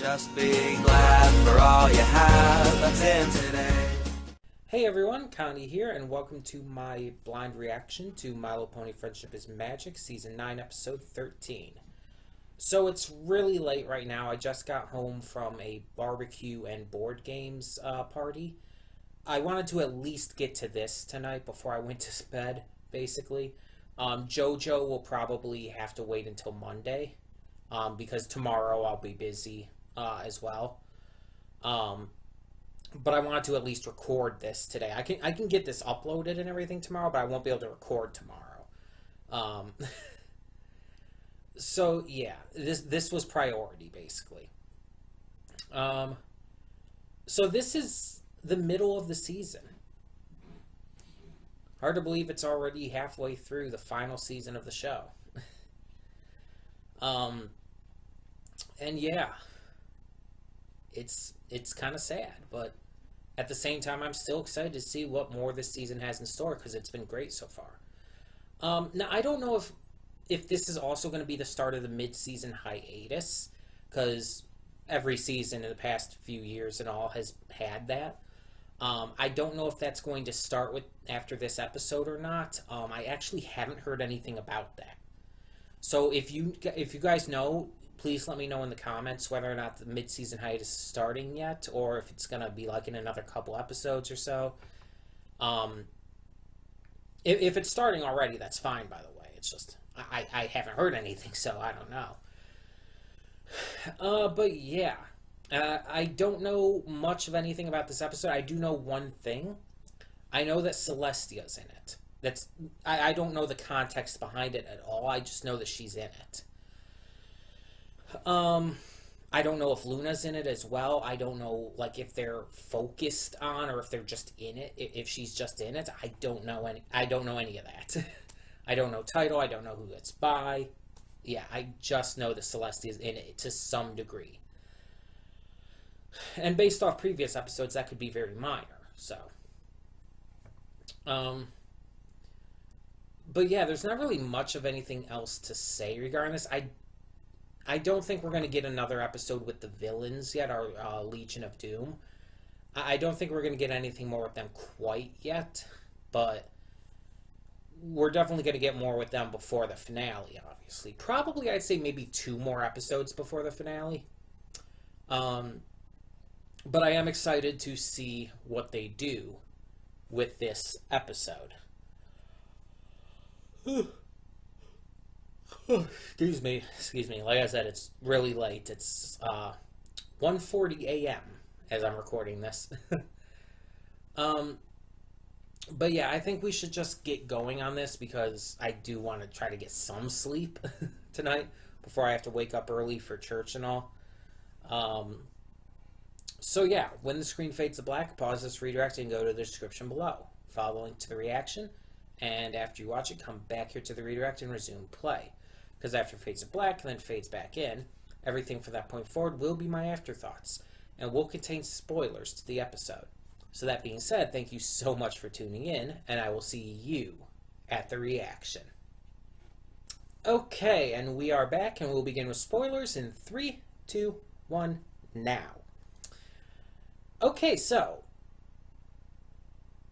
Just be glad for all you have that's in today. Hey everyone, Connie here, and welcome to my blind reaction to Milo Pony Friendship is Magic, Season 9, Episode 13. So it's really late right now. I just got home from a barbecue and board games party. I wanted to at least get to this tonight before I went to bed, basically. JoJo will probably have to wait until Monday, because tomorrow I'll be busy as well. But I wanted to at least record this today. I can get this uploaded and everything tomorrow, but I won't be able to record tomorrow. So yeah, this was priority basically. So this is the middle of the season. Hard to believe it's already halfway through the final season of the show. And yeah, it's kind of sad, but at the same time, I'm still excited to see what more this season has in store because it's been great so far. Now, I don't know if this is also going to be the start of the mid-season hiatus, because every season in the past few years and all has had that. I don't know if that's going to start with after this episode or not. I actually haven't heard anything about that. So if you guys know, please let me know in the comments whether or not the mid-season hiatus is starting yet, or if it's going to be like in another couple episodes or so. If it's starting already, that's fine, by the way. It's just, I haven't heard anything, so I don't know. But yeah, I don't know much of anything about this episode. I do know one thing. I know that Celestia's in it. I don't know the context behind it at all. I just know that she's in it. I don't know if Luna's in it as well. I don't know, like, if they're focused on or if they're just in it. If she's just in it, I don't know any of that. I don't know title. I don't know who it's by. Yeah, I just know that Celestia's in it to some degree. And based off previous episodes, that could be very minor. So, but yeah, there's not really much of anything else to say regarding this. I don't think we're going to get another episode with the villains yet, our Legion of Doom. I don't think we're going to get anything more with them quite yet, but we're definitely going to get more with them before the finale, obviously. Probably, I'd say maybe 2 more episodes before the finale. But I am excited to see what they do with this episode. Excuse me. Like I said, it's really late. It's 1:40 a.m. as I'm recording this. But yeah, I think we should just get going on this because I do want to try to get some sleep tonight before I have to wake up early for church and all. So yeah, when the screen fades to black, pause this redirect and go to the description below. Follow the link to the reaction, and after you watch it, come back here to the redirect and resume play. Because after it fades to black and then fades back in, everything from that point forward will be my afterthoughts, and will contain spoilers to the episode. So that being said, thank you so much for tuning in, and I will see you at the reaction. Okay, and we are back, and we'll begin with spoilers in 3, 2, 1, now. Okay, so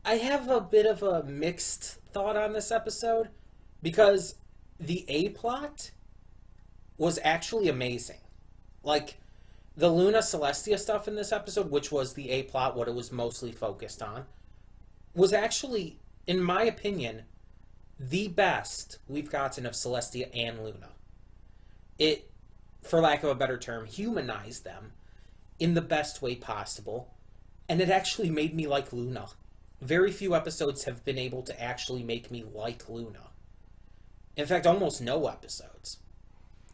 I have a bit of a mixed thought on this episode, because the A-plot was actually amazing. Like, the Luna Celestia stuff in this episode, which was the A-plot, what it was mostly focused on, was actually, in my opinion, the best we've gotten of Celestia and Luna. It, for lack of a better term, humanized them in the best way possible, and it actually made me like Luna. Very few episodes have been able to actually make me like Luna. In fact, almost no episodes.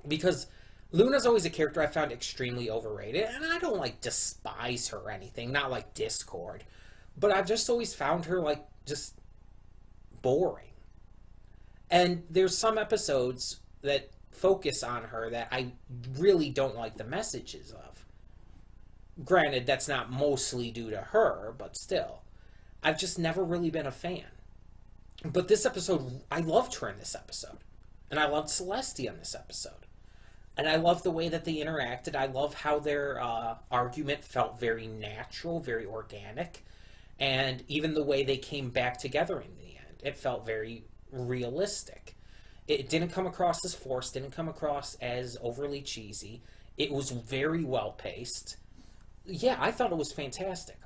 Because Luna's always a character I found extremely overrated, and I don't, like, despise her or anything, not like Discord. But I've just always found her, like, just boring. And there's some episodes that focus on her that I really don't like the messages of. Granted, that's not mostly due to her, but still. I've just never really been a fan. But this episode, I loved her in this episode. And I loved Celestia in this episode. And I love the way that they interacted. I love how their argument felt very natural, very organic. And even the way they came back together in the end, it felt very realistic. It didn't come across as forced, didn't come across as overly cheesy. It was very well paced. Yeah, I thought it was fantastic.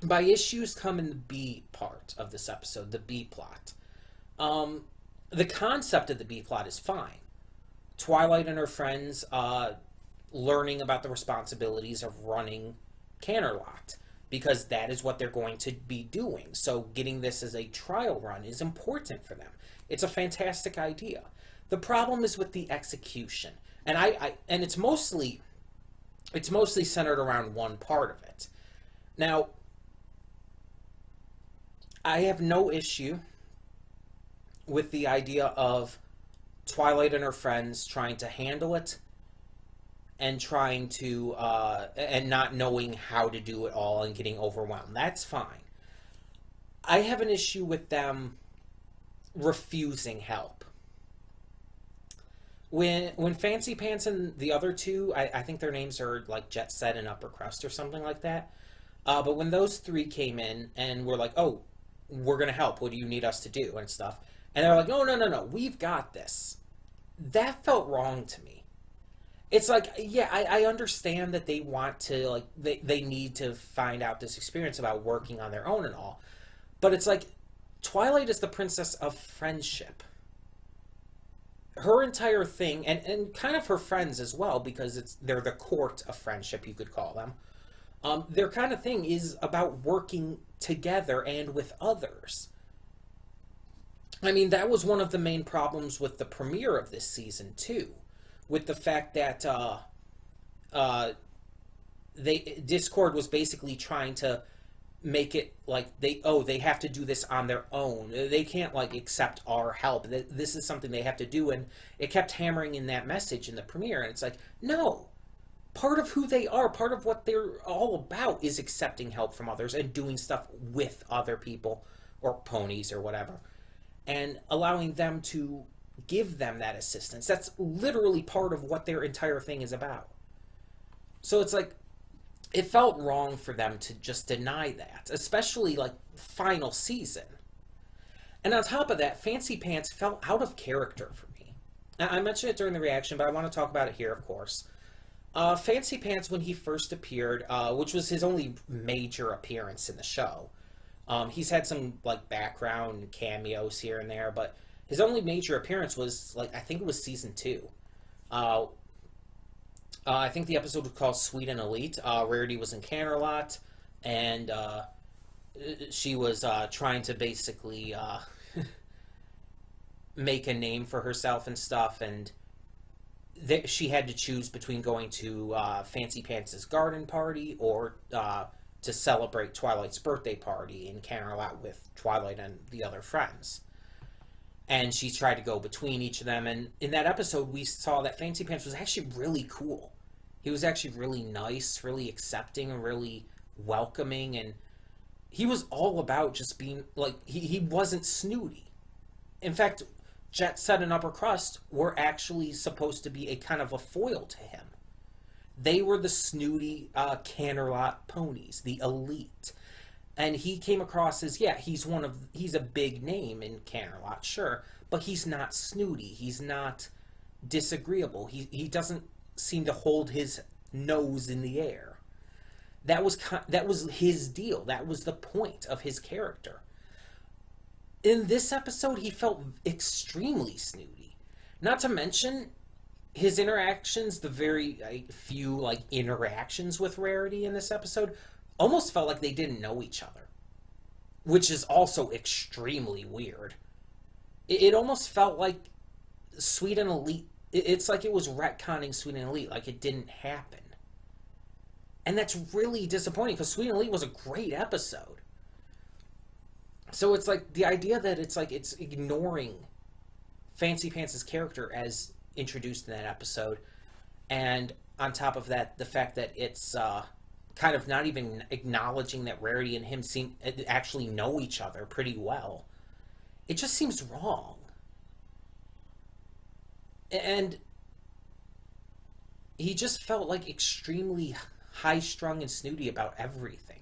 My issues come in the B part of this episode, the B plot. The concept of the B plot is fine. Twilight and her friends learning about the responsibilities of running Canterlot, because that is what they're going to be doing. So getting this as a trial run is important for them. It's a fantastic idea. The problem is with the execution, and and it's mostly centered around one part of it. Now, I have no issue with the idea of Twilight and her friends trying to handle it and trying to and not knowing how to do it all and getting overwhelmed. That's fine. I have an issue with them refusing help. When Fancy Pants and the other two, I think their names are like Jet Set and Upper Crust or something like that. But when those three came in and were like, "Oh, we're gonna help. What do you need us to do?" and stuff, and they're like, "Oh, no, we've got this." That felt wrong to me. It's like, yeah, I understand that they want to, like, they need to find out this experience about working on their own and all. But it's like, Twilight is the princess of friendship. Her entire thing, and kind of her friends as well, because they're the court of friendship, you could call them. Their kind of thing is about working together and with others. I mean, that was one of the main problems with the premiere of this season, too. With the fact that Discord was basically trying to make it like they have to do this on their own. They can't, like, accept our help. This is something they have to do, and it kept hammering in that message in the premiere, and it's like, no. Part of who they are, part of what they're all about is accepting help from others and doing stuff with other people or ponies or whatever, and allowing them to give them that assistance. That's literally part of what their entire thing is about. So it's like, it felt wrong for them to just deny that, especially like final season. And on top of that, Fancy Pants felt out of character for me. Now, I mentioned it during the reaction, but I want to talk about it here, of course. Fancy Pants, when he first appeared, which was his only major appearance in the show. He's had some, like, background cameos here and there, but his only major appearance was, like, I think it was season 2. I think the episode was called Sweet and Elite. Rarity was in Canterlot, and she was trying to basically make a name for herself and stuff, and she had to choose between going to Fancy Pants' garden party or to celebrate Twilight's birthday party in Canterlot with Twilight and the other friends. And she tried to go between each of them, and in that episode we saw that Fancy Pants was actually really cool. He was actually really nice, really accepting, and really welcoming, and he was all about just being, like, he wasn't snooty. In fact, Jet Set and Upper Crust were actually supposed to be a kind of a foil to him. They were the snooty Canterlot ponies, the elite. And he came across as, yeah, he's a big name in Canterlot, sure, but he's not snooty. He's not disagreeable. He doesn't seem to hold his nose in the air. That was his deal. That was the point of his character. In this episode, he felt extremely snooty. Not to mention his interactions, the very few, like, interactions with Rarity in this episode, almost felt like they didn't know each other, which is also extremely weird. It almost felt like Sweet and Elite, it's like it was retconning Sweet and Elite, like it didn't happen. And that's really disappointing, because Sweet and Elite was a great episode. So it's like, the idea that it's like it's ignoring Fancy Pants' character as introduced in that episode, and on top of that, the fact that it's kind of not even acknowledging that Rarity and him actually know each other pretty well. It just seems wrong. And he just felt like extremely high strung and snooty about everything,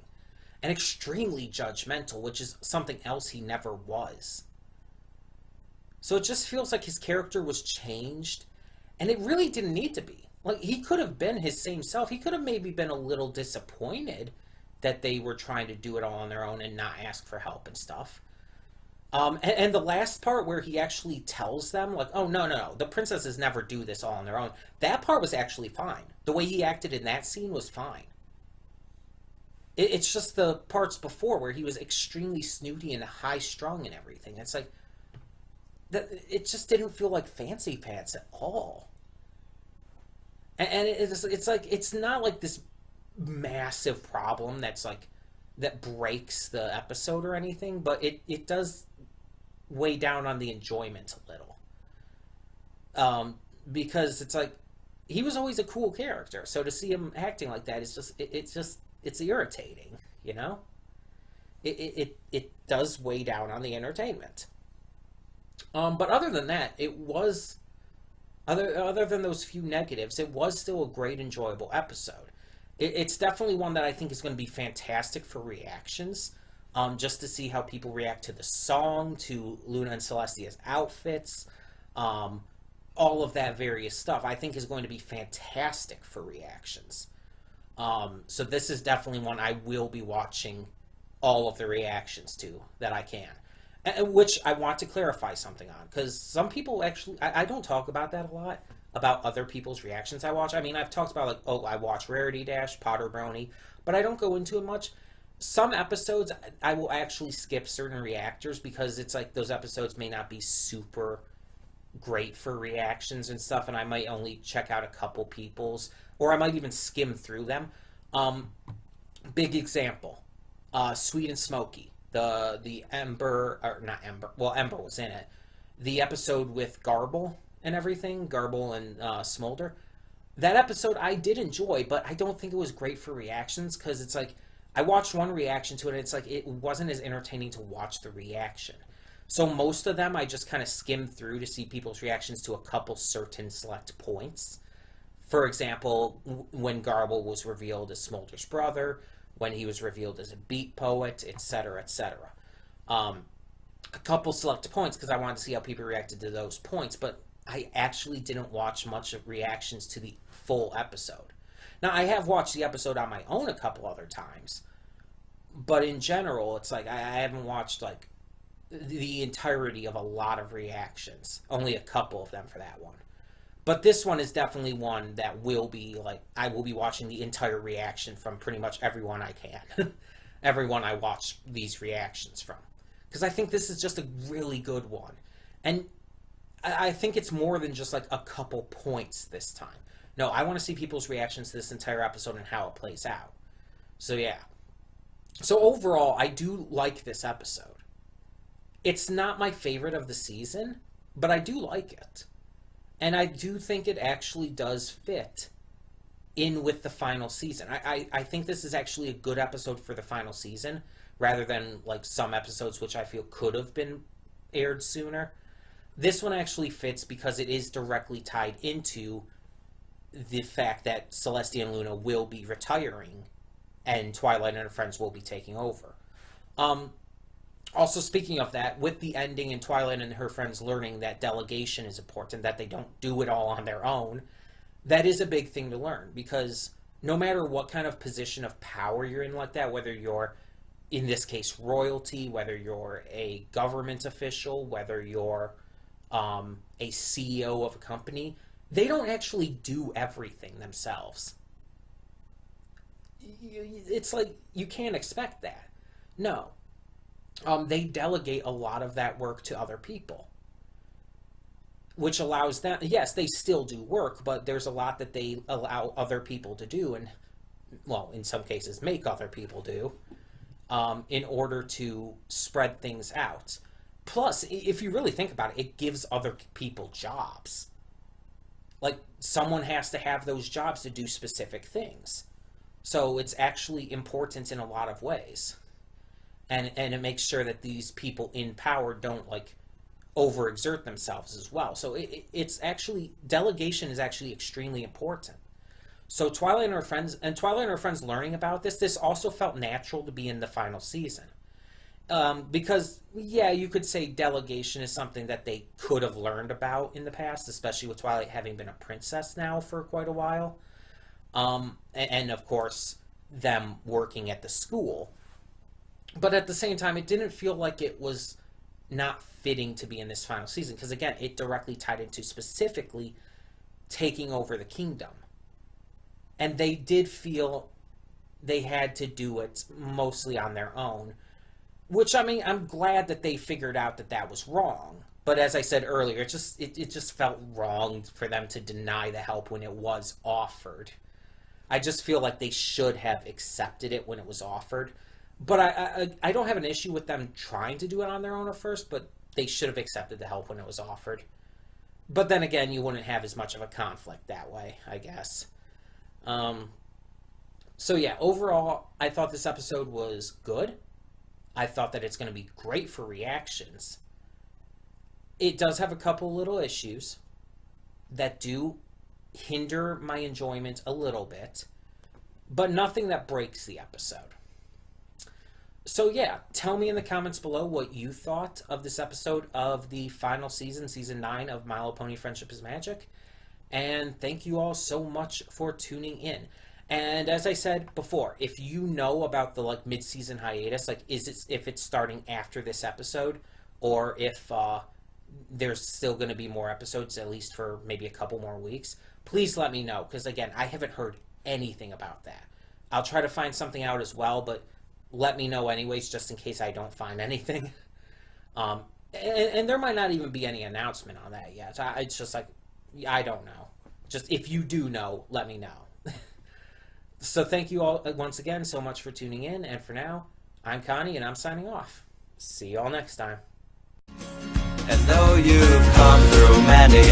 and extremely judgmental, which is something else he never was. So it just feels like his character was changed, and it really didn't need to be. Like, he could have been his same self. He could have maybe been a little disappointed that they were trying to do it all on their own and not ask for help and stuff. And the last part where he actually tells them, like, oh, no, no, no, the princesses never do this all on their own. That part was actually fine. The way he acted in that scene was fine. It's just the parts before where he was extremely snooty and high strung and everything. It's like, it just didn't feel like fancy pants at all. And it's like, it's not like this massive problem that's like, that breaks the episode or anything, but it does weigh down on the enjoyment a little. Because it's like, he was always a cool character, so to see him acting like that is just, it's irritating, you know? It does weigh down on the entertainment. But other than that, it was, other than those few negatives, it was still a great, enjoyable episode. It's definitely one that I think is going to be fantastic for reactions, just to see how people react to the song, to Luna and Celestia's outfits, all of that various stuff. I think is going to be fantastic for reactions. So this is definitely one I will be watching all of the reactions to that I can. Which I want to clarify something on, because some people actually, I don't talk about that a lot, about other people's reactions I watch. I mean, I've talked about, like, oh, I watch Rarity Dash, Potter Brony, but I don't go into it much. Some episodes, I will actually skip certain reactors, because it's like those episodes may not be super great for reactions and stuff, and I might only check out a couple people's, or I might even skim through them. Big example, Sweet and Smoky. The Ember, or not Ember, well, Ember was in it. The episode with Garble and everything, Garble and Smolder. That episode I did enjoy, but I don't think it was great for reactions, because it's like, I watched one reaction to it, and it's like, it wasn't as entertaining to watch the reaction. So most of them I just kind of skimmed through to see people's reactions to a couple certain select points. For example, when Garble was revealed as Smolder's brother, when he was revealed as a beat poet, etc., etc. A couple select points, because I wanted to see how people reacted to those points, but I actually didn't watch much of reactions to the full episode. Now, I have watched the episode on my own a couple other times, but in general, it's like I haven't watched, like, the entirety of a lot of reactions. Only a couple of them for that one. But this one is definitely one that will be, like, I will be watching the entire reaction from pretty much everyone I can. Everyone I watch these reactions from. Because I think this is just a really good one. And I think it's more than just, like, a couple points this time. No, I want to see people's reactions to this entire episode and how it plays out. So, yeah. So, overall, I do like this episode. It's not my favorite of the season, but I do like it. And I do think it actually does fit in with the final season. I think this is actually a good episode for the final season, rather than, like, some episodes which I feel could have been aired sooner. This one actually fits because it is directly tied into the fact that Celestia and Luna will be retiring and Twilight and her friends will be taking over. Also, speaking of that, with the ending and Twilight and her friends learning that delegation is important, that they don't do it all on their own, that is a big thing to learn, because no matter what kind of position of power you're in like that, whether you're, in this case, royalty, whether you're a government official, whether you're a CEO of a company, they don't actually do everything themselves. It's like, you can't expect that. No. They delegate a lot of that work to other people, which allows them, yes, they still do work, but there's a lot that they allow other people to do, and, well, in some cases make other people do, in order to spread things out. Plus, if you really think about it, it gives other people jobs. Like, someone has to have those jobs to do specific things. So it's actually important in a lot of ways. And it makes sure that these people in power don't, like, overexert themselves as well. So it's actually, delegation is actually extremely important. So Twilight and her friends learning about this also felt natural to be in the final season. Because, yeah, you could say delegation is something that they could have learned about in the past, especially with Twilight having been a princess now for quite a while. And of course, them working at the school. But at the same time, it didn't feel like it was not fitting to be in this final season. Because, again, it directly tied into specifically taking over the kingdom. And they did feel they had to do it mostly on their own. Which, I mean, I'm glad that they figured out that that was wrong. But as I said earlier, it just felt wrong for them to deny the help when it was offered. I just feel like they should have accepted it when it was offered. But I don't have an issue with them trying to do it on their own at first, but they should have accepted the help when it was offered. But then again, you wouldn't have as much of a conflict that way, I guess. So yeah, overall, I thought this episode was good. I thought that it's going to be great for reactions. It does have a couple little issues that do hinder my enjoyment a little bit, but nothing that breaks the episode. So yeah, tell me in the comments below what you thought of this episode of the final season, season 9 of My Little Pony Friendship is Magic. And thank you all so much for tuning in. And as I said before, if you know about the mid-season hiatus, if it's starting after this episode, or if there's still going to be more episodes, at least for maybe a couple more weeks, please let me know. Because again, I haven't heard anything about that. I'll try to find something out as well, but let me know anyways, just in case I don't find anything. And there might not even be any announcement on that yet. It's just I don't know. Just if you do know, let me know. So thank you all once again so much for tuning in. And for now, I'm Connie and I'm signing off. See you all next time. And though you've come through many